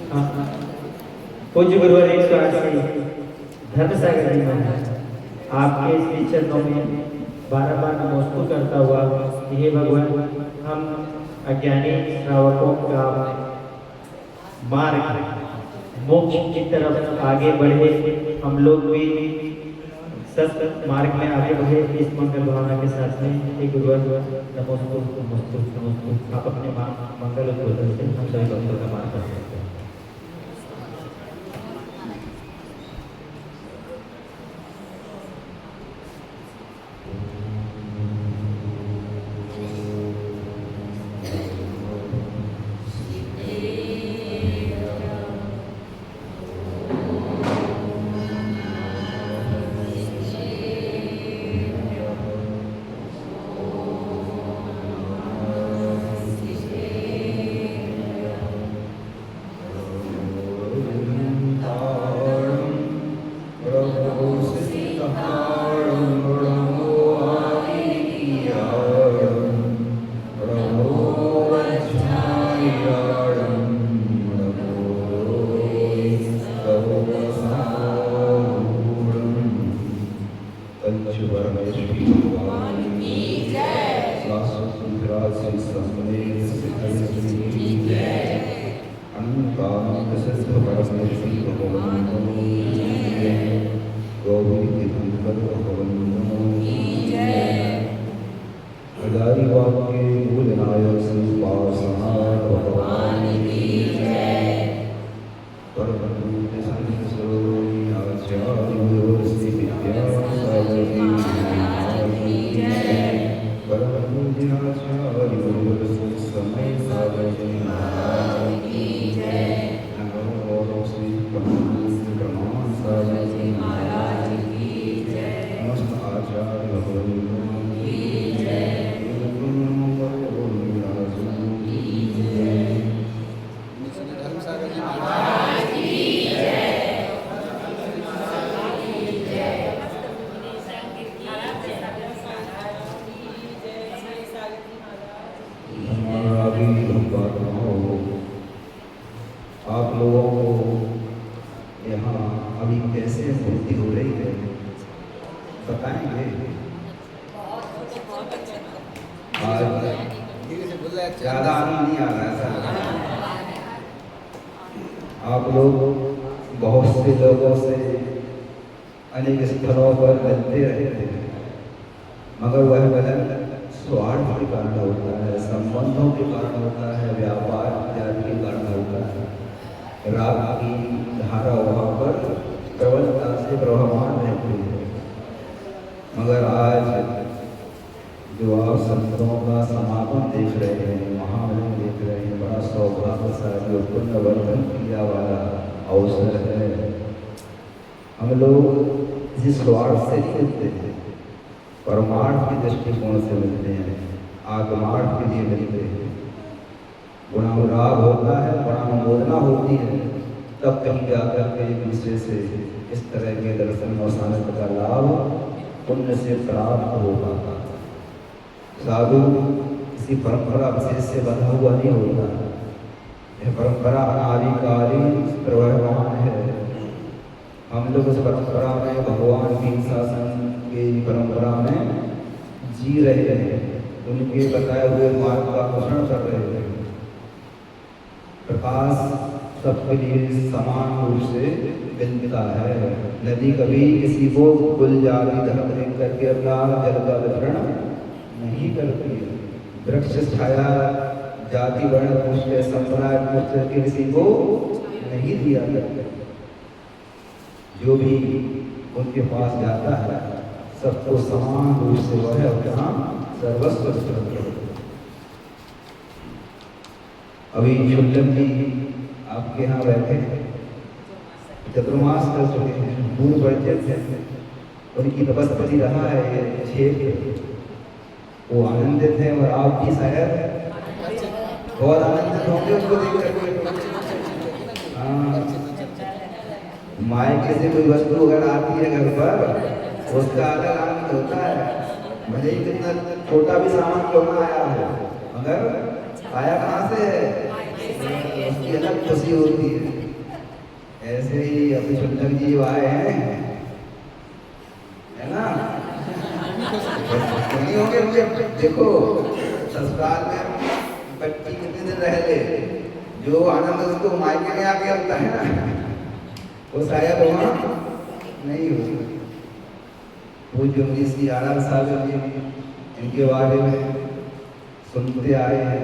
पूज्य गुरुवर 180 धर्मसागर जी महाराज आपके इस चरणों में बार बार नमस्कार करता हुआ, हे भगवान, हम अज्ञानी श्रावकों का मार्ग मोक्ष की तरफ आगे बढ़े, हम लोग भी सत मार्ग में आगे बढ़े, इस मंगल भावना के साथ में हे गुरुवर नमस्कार नमस्कार। आप अपने मंगल उद्बोधन से हम सभी भक्तों का मान कर सकते हैं। आप लोगों को यहाँ अभी कैसे स्थिति हो रही है बताएंगे? आज ज़्यादा आनंद नहीं आ रहा है। आप लोग बहुत से लोगों से अनेक स्थलों पर मिलते रहते हैं, मगर वह मिलन स्वार्थ के कारण होता है, संबंधों के कारण होता है, व्यापार इत्यादि के कारण होता है। राग की धारा वहाँ पर प्रबलता से प्रवहमान रहती है। मगर आज जो आप संतों का समागम देख रहे हैं, महामिलन देख रहे हैं, बड़ा सौभाग्यशाली और पुण्यवर्धन क्रिया वाला अवसर है। हम लोग इस स्वार्थ से नहीं मिलते हैं, परमार्थ के दृष्टिकोण से मिलते हैं, आत्मार्थ के लिए मिलते हैं। गुणानुराग होता है, गुणानुमोदना होती है, तब कहीं जाकर के एक दूसरे से इस तरह के दर्शन और सानिध्य का लाभ पुण्य से प्राप्त हो पाता। साधु किसी परंपरा विशेष से बंधा हुआ नहीं होता। यह परंपरा अनादिकालीन प्रवर्तमान है। हम लोग इस परंपरा में भगवान की शासन की परंपरा में जी रहे हैं, उनके बताए हुए मार्ग का अनुसरण कर रहे हैं। प्रकाश सबके लिए समान रूप से मिलता है। नदी कभी किसी को गुलजारी धर्म देख करके अपना जल का वितरण नहीं करती है। वृक्ष छाया जाति वर्ण पुष्ट संप्रदाय पुष्ट के किसी को नहीं दिया करते। जो भी उनके पास जाता है सबको समान रूप से वह अपना सर्वस्व करते हैं। अभी शुल्लम जी आपके यहाँ बैठे हैं, चतुर्मास कर चुके हैं, पूर्ण परिचित हैं, उनकी तपस्या रहा है ये क्षेत्र, वो आनंदित हैं और आप भी शायद बहुत आनंदित होंगे उसको देख करके। हाँ, मायके से कोई वस्तु अगर आती है घर पर उसका अलग आनंद होता है, भले ही कितना छोटा भी सामान क्यों ना आया है, मगर आया कहाँ से है, उसकी अलग खुशी होती है। ऐसे ही अपने सुंदर जी जो आए हैं, है ना? नहीं होंगे मुझे देखो, ससुराल में बच्ची कितने दिन रह ले, जो आनंद उसको मायके में आके होता है ना, वो शायद वहाँ नहीं होगा। पूज्य मुनि श्री आनंद सागर जी, इनके बारे में सुनते आए हैं,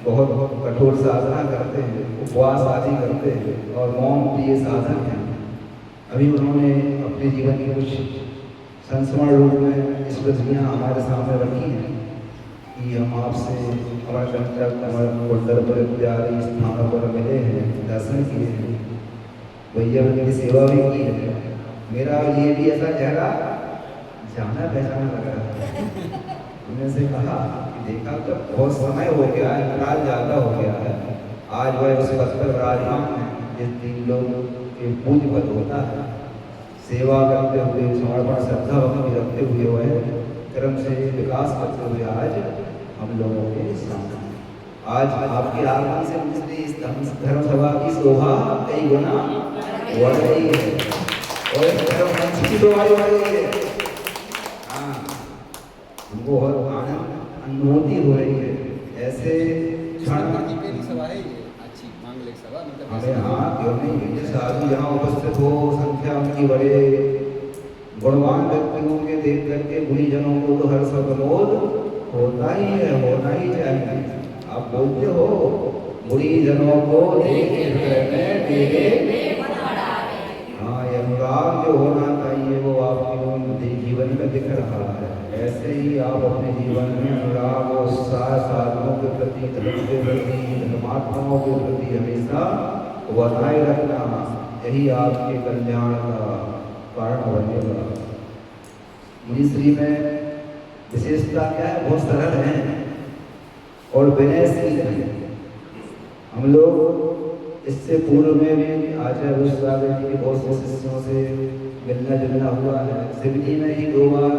बहुत कठोर साधना करते हैं, उपवास आदि करते हैं और मौन प्रिय साधक हैं। अभी उन्होंने अपने जीवन के कुछ संस्मरण रूप में स्मृतियाँ हमारे सामने रखी हैं कि हम आपसे अमरकंटक, अमरकुंडल इत्यादि स्थानों पर मिले हैं, दर्शन किए हैं, भैया की सेवा भी की है। मेरा ये भी ऐसा चेहरा जाना पहचाना लग रहा है। उन्होंने से कहा कि देखा तो बहुत समय हो गया है, काल ज़्यादा हो गया है, आज वह उस पद पर विराजमान है जिस तीन लोग के पूज्य पद होता है, सेवा करते हुए, समर्पण श्रद्धा भक्ति रखते हुए वह कर्म से विकास करते हुए आज हम लोगों के सामने, आज आपके आगमन से मुझे इस धर्म सभा की शोभा कई गुना बढ़ रही है और इस धर्म मंच की शोभा बढ़ रही है। हाँ, हमको बहुत आनंद अनुभूति हो रही है। ऐसे सभा है ये अच्छी मांगलिक सभा, मतलब अरे हाँ, क्यों नहीं, जैसे साधु यहाँ उपस्थित हो, संख्या उनकी बढ़े, गुणवान व्यक्तियों के देख करके गुणीजनों को तो हर्ष और प्रमोद होता ही है, होना ही चाहिए। आप बोलते हो गुणीजनों को देख के हृदय में तेरे, हाँ, ये अनुराग जो होना चाहिए वो आपके जीवन में दिख रहा है। ऐसे ही आप अपने जीवन में अनुराग और उत्साह साधनों के प्रति, धर्म के प्रति, धर्मात्माओं के प्रति हमेशा बनाए रखना, यही आपके कल्याण का कारण बनेगा। मुनिश्री में विशेषता क्या है? बहुत सरल है और विनयशील है। हम लोग इससे पूर्व में भी आचार्य रुद्रसागर जी के बहुत से शिष्यों से मिलना जुलना हुआ है। शिवजी में ही 2 बार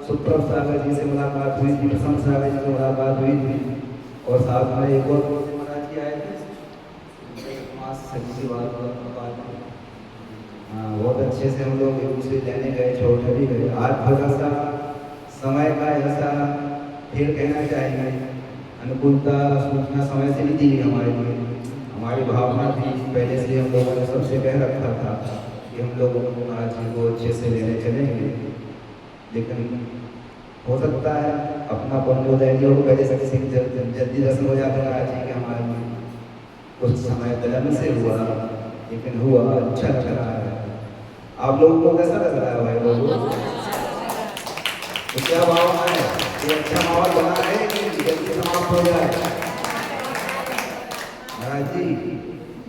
सुप्रभ सागर जी से मुलाकात हुई थी, प्रसन्न सागर जी से मुलाकात हुई थी और साथ में एक और महाराज जी आए थे, हाँ, बहुत अच्छे से हम लोग एक दूसरे लेने गए, छोड़ने भी गए। आज थोड़ा सा समय का ऐसा फिर कहना चाहिए, अनुकूलता सूचना समय से नहीं दी गई हमारे लिए। हमारी भावना थी पहले से, हम लोगों ने सबसे कह रखा था कि हम लोग महाराज जी को अच्छे से लेने चलेंगे, लेकिन हो सकता है अपना पुण्योदय जो पहले से जल्दी दर्शन हो जाता महाराज जी के, हमारे कुछ समय विलंब से हुआ, लेकिन हुआ, अच्छा लग रहा है। आप लोगों को कैसा लग रहा है भाई लोगों? तो क्या भावना है? ये अच्छा माहौल बना है कि जल्दी समाप्त हो जाए? महाराज जी,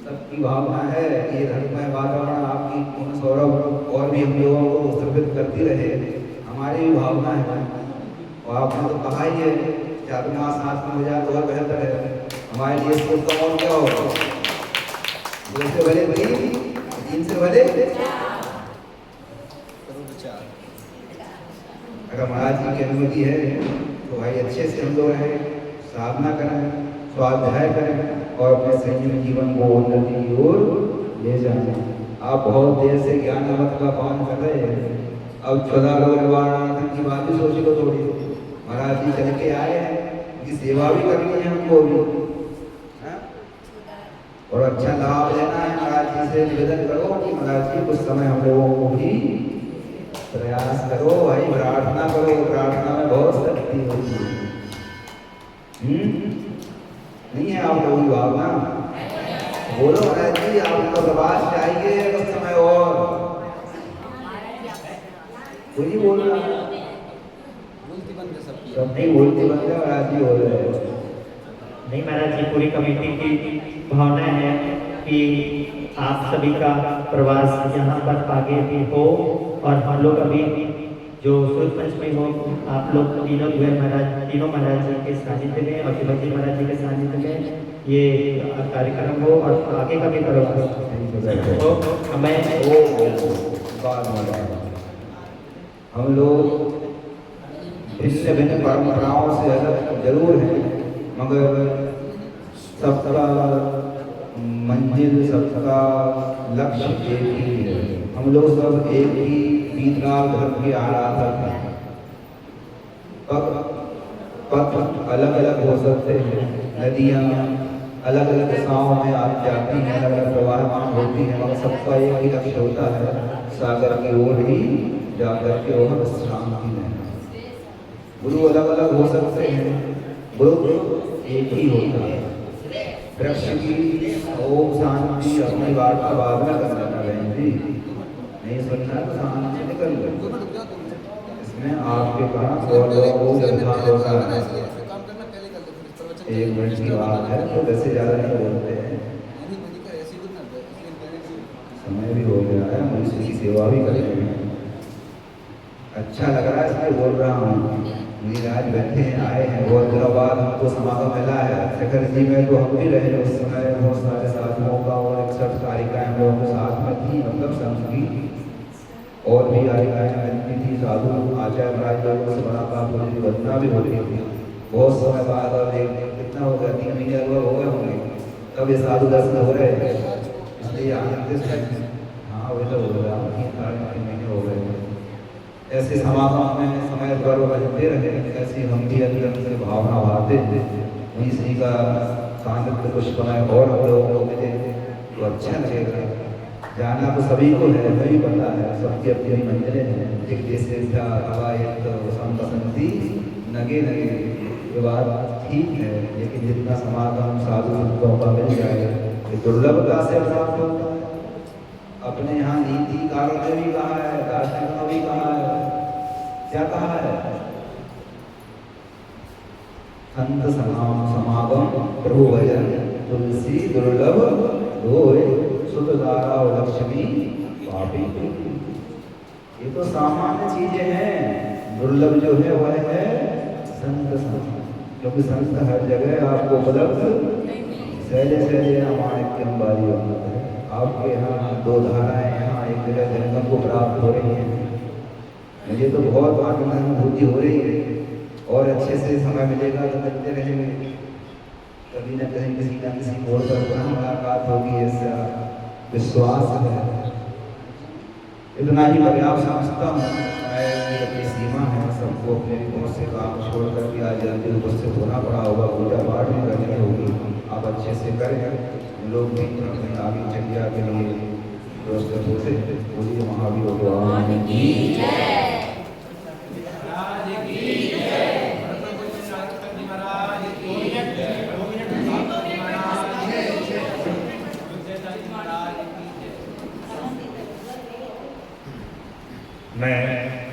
सबकी भावना है कि ये धर्ममय वातावरण आपकी पूर्ण सौरभ और भी हम लोगों को उत्सर्गित करती रहे, हमारी भी भावना है। और आपने तो कहा ही है 4 मास 7 में हो जाए तो और बेहतर है, हमारे लिए इसको कम और क्या होगा? 2 से भले 3 से भले 4। अगर महाराज जी की अनुमति है तो भाई अच्छे से हम लोग रहें, साधना करें, स्वाध्याय करें और अपने संयम जीवन को उन्नति की ओर ले जाएं। आप बहुत देर से ज्ञान अमृत का पान कर रहे हैं, अब 14 लोग निवारणार्थम की बात भी सोची को थोड़ी। महाराज जी चल के आए हैं, उनकी सेवा भी करनी है हमको भी, है? और अच्छा लाभ लेना है। महाराज जी से निवेदन करो कि महाराज जी कुछ समय हम लोगों को भी प्रयास करो, भाई प्रार्थना करो, प्रार्थना में बहुत शक्ति होती है। नहीं है आप लोगों की भावना? बोलो महाराज जी, आपको प्रवास चाहिए कुछ समय और? कोई बोल रहा है? बोलती बंद है सबकी, सब नहीं बोलते बंद है, महाराज जी बोल रहे हैं। नहीं महाराज जी, पूरी कमेटी की भावना है कि आप सभी का प्रवास यहाँ पर आगे भी हो और हम लोग अभी जो सूर्य पंचमी हो, आप लोग तीनों महाराज जी के सानिध्य में और शिवाजी महाराज जी के सानिध्य में ये कार्यक्रम हो और आगे का भी प्रवास हो। हमें हम लोग भिन्न भिन्न परंपराओं से अलग जरूर हैं, मगर सबका मंजिल सबका लक्ष्य एक ही है। हम लोग सब एक ही वीतराग धर्म के आराधक हैं। पथ अलग अलग हो सकते हैं, नदियाँ अलग अलग दिशाओं में आती जाती हैं, अलग अलग प्रवाहमान होती हैं, मगर सबका एक ही लक्ष्य होता है, सागर की ओर ही जाकर के वह विश्राम की लेना। गुरु अलग अलग हो सकते हैं, गुरु एक ही होता है। वृक्ष की ओम शांति अपनी वार्ता बाद में कर लेना बहन जी, नहीं सुनना तो शांति से निकल गए। इसमें आपके पास और लोगों को निर्धार होता है। एक मिनट की बात है तो वैसे ज़्यादा नहीं बोलते हैं, समय भी हो गया है, हम इसकी सेवा भी करेंगे। अच्छा लग रहा है इसलिए बोल रहा हूँ। मेरी आज बैठे हैं, आए हैं, बहुत दिनों बाद हमको समागम मिला है। शेखर जी में तो हम भी रहे उस समय, बहुत सारे साधुओं का और 61 कारिकाएँ हम लोगों के साथ में थी, मतलब संघ की और भी कारिकाएँ मिलती थी। साधु आचार्य महाराज लोगों से मुलाकात होती थी, वंदना भी होती थी। बहुत समय बाद और एक कितना हो गया, 3 महीने हो गए होंगे, तब ये साधु दर्शन हो रहे हैं, इसलिए आनंद से हाँ वही तो हो रहा है, 3 महीने हो गए। ऐसे समागम में समय पर बनते रहे, ऐसी हम भी अंदर से भावना भाते वहीं से का सानिध्य कुछ समय और हम लोगों को मिले तो अच्छा लगेगा। जाना तो सभी को है, हमें भी पता है, सबकी अपनी अपनी मंजिलें हैं। एक जैसे था हवायत बसंती नगे नगे, ये बात ठीक है, लेकिन जितना समागम साधु संतों का मिल जाए ये दुर्लभता से प्राप्त होता है। अपने यहाँ नीतिकारों ने भी कहा है, दार्शनिकों ने भी कहा है, क्या कहा है? संत समागम प्रभु भजन तुलसी दुर्लभ होए सुत दारा और लक्ष्मी पापी। ये तो सामान्य चीजें हैं, दुर्लभ जो है वह है संत समागम, क्योंकि संत हर जगह आपको उपलब्ध सहजे सहजे माणिक्य अंबारी होता है। आपके यहाँ 2 धाराएं, यहाँ एक जगह जंगम को प्राप्त हो रही है। मुझे तो बहुत आनंद अनुभूति हो रही है, और अच्छे से समय मिलेगा तो मिलते रहेंगे, कभी न कहीं किसी न किसी मोड़ पर पुनः मुलाकात होगी, ऐसा विश्वास है। इतना ही पर्याप्त समझता हूँ। मैं अपनी सीमा है, सबको अपने बहुत से काम छोड़ करके आज जल्दी उपस्थित होना पड़ा होगा, पूजा पाठ भी करनी होगी, आप अच्छे से करें। लोग भी अपनी आगे चर्चा के लिए प्रस्तुत होते। बोलिए महावीर भगवान की जय। मैं